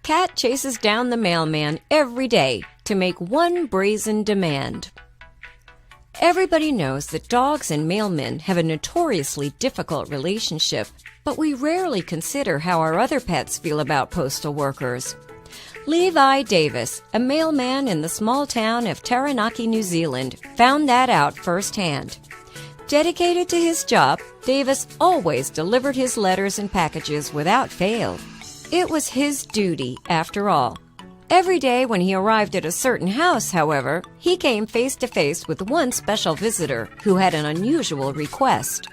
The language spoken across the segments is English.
Cat chases down the mailman every day to make one brazen demand. Everybody knows that dogs and mailmen have a notoriously difficult relationship, but we rarely consider how our other pets feel about postal workers. Levi Davis, a mailman in the small town of Taranaki, New Zealand, found that out firsthand. Dedicated to his job, Davis always delivered his letters and packages without fail. It was his duty, after all. Every day when he arrived at a certain house, however, he came face to face with one special visitor who had an unusual request.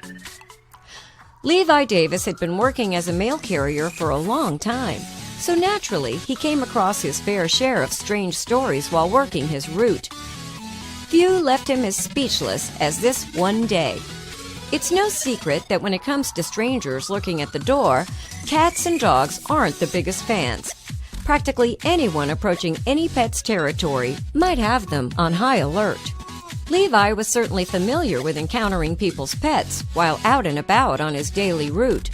Levi Davis had been working as a mail carrier for a long time, so naturally he came across his fair share of strange stories while working his route. Few left him as speechless as this one day. It's no secret that when it comes to strangers lurking at the door, cats and dogs aren't the biggest fans. Practically anyone approaching any pet's territory might have them on high alert. Levi was certainly familiar with encountering people's pets while out and about on his daily route,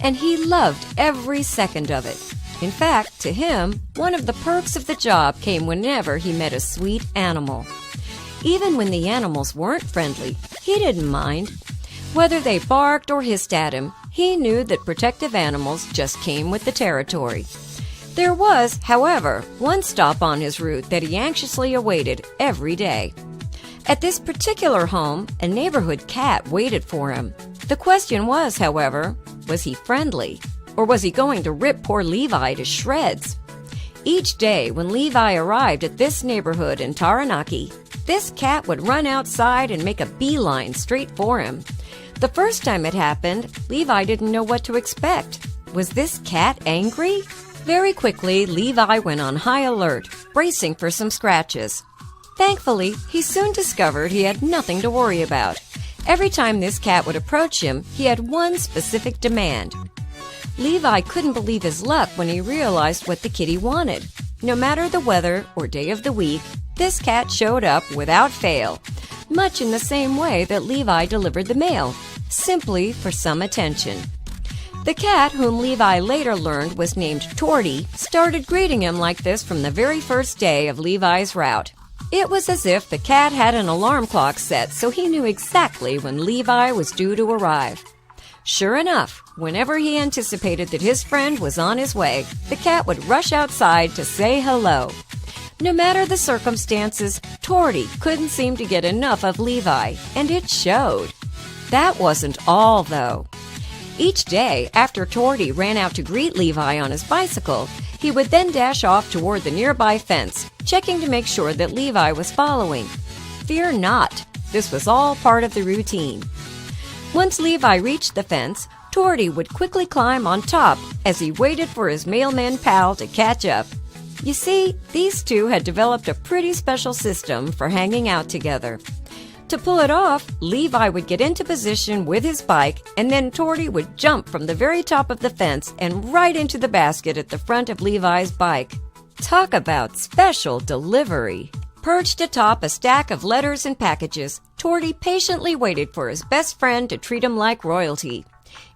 and he loved every second of it. In fact, to him, one of the perks of the job came whenever he met a sweet animal. Even when the animals weren't friendly, he didn't mind. Whether they barked or hissed at him, he knew that protective animals just came with the territory. There was, however, one stop on his route that he anxiously awaited every day. At this particular home, a neighborhood cat waited for him. The question was, however, was he friendly? Or was he going to rip poor Levi to shreds? Each day when Levi arrived at this neighborhood in Taranaki, this cat would run outside and make a beeline straight for him. The first time it happened, Levi didn't know what to expect. Was this cat angry? Very quickly, Levi went on high alert, bracing for some scratches. Thankfully, he soon discovered he had nothing to worry about. Every time this cat would approach him, he had one specific demand. Levi couldn't believe his luck when he realized what the kitty wanted. No matter the weather or day of the week, this cat showed up without fail, much in the same way that Levi delivered the mail, simply for some attention. The cat, whom Levi later learned was named Torty, started greeting him like this from the very first day of Levi's route. It was as if the cat had an alarm clock set so he knew exactly when Levi was due to arrive. Sure enough, whenever he anticipated that his friend was on his way, the cat would rush outside to say hello. No matter the circumstances, Torty couldn't seem to get enough of Levi, and it showed. That wasn't all, though. Each day, after Torty ran out to greet Levi on his bicycle, he would then dash off toward the nearby fence, checking to make sure that Levi was following. Fear not, this was all part of the routine. Once Levi reached the fence, Torty would quickly climb on top as he waited for his mailman pal to catch up. You see, these two had developed a pretty special system for hanging out together. To pull it off, Levi would get into position with his bike, and then Torty would jump from the very top of the fence and right into the basket at the front of Levi's bike. Talk about special delivery! Perched atop a stack of letters and packages, Torty patiently waited for his best friend to treat him like royalty.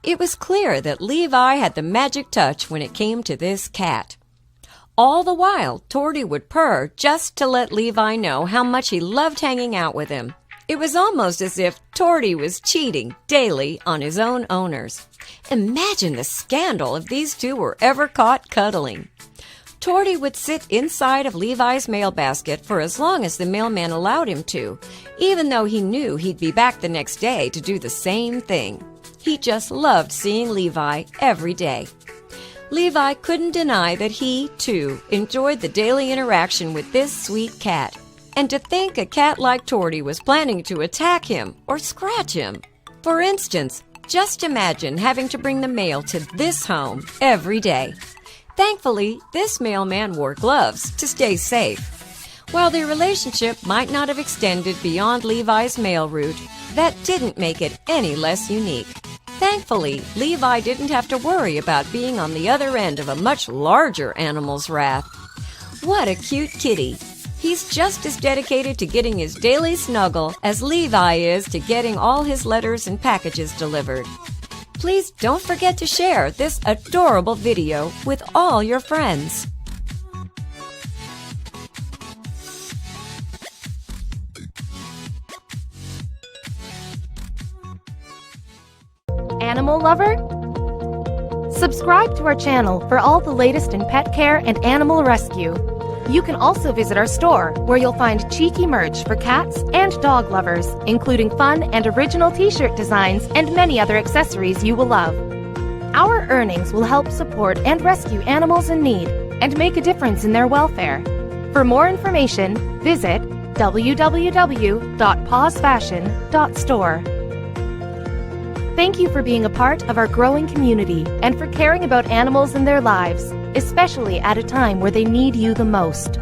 It was clear that Levi had the magic touch when it came to this cat. All the while, Torty would purr just to let Levi know how much he loved hanging out with him. It was almost as if Torty was cheating daily on his own owners. Imagine the scandal if these two were ever caught cuddling. Torty would sit inside of Levi's mail basket for as long as the mailman allowed him to, even though he knew he'd be back the next day to do the same thing. He just loved seeing Levi every day. Levi couldn't deny that he, too, enjoyed the daily interaction with this sweet cat. And to think a cat like Torty was planning to attack him or scratch him. For instance, just imagine having to bring the mail to this home every day. Thankfully, this mailman wore gloves to stay safe. While their relationship might not have extended beyond Levi's mail route, that didn't make it any less unique. Thankfully, Levi didn't have to worry about being on the other end of a much larger animal's wrath. What a cute kitty! He's just as dedicated to getting his daily snuggle as Levi is to getting all his letters and packages delivered. Please don't forget to share this adorable video with all your friends. animal lover? Subscribe to our channel for all the latest in pet care and animal rescue. You can also visit our store, where you'll find cheeky merch for cats and dog lovers, including fun and original t-shirt designs and many other accessories you will love. Our earnings will help support and rescue animals in need and make a difference in their welfare. For more information, visit www.pawsfashion.store. Thank you for being a part of our growing community and for caring about animals and their lives, especially at a time where they need you the most.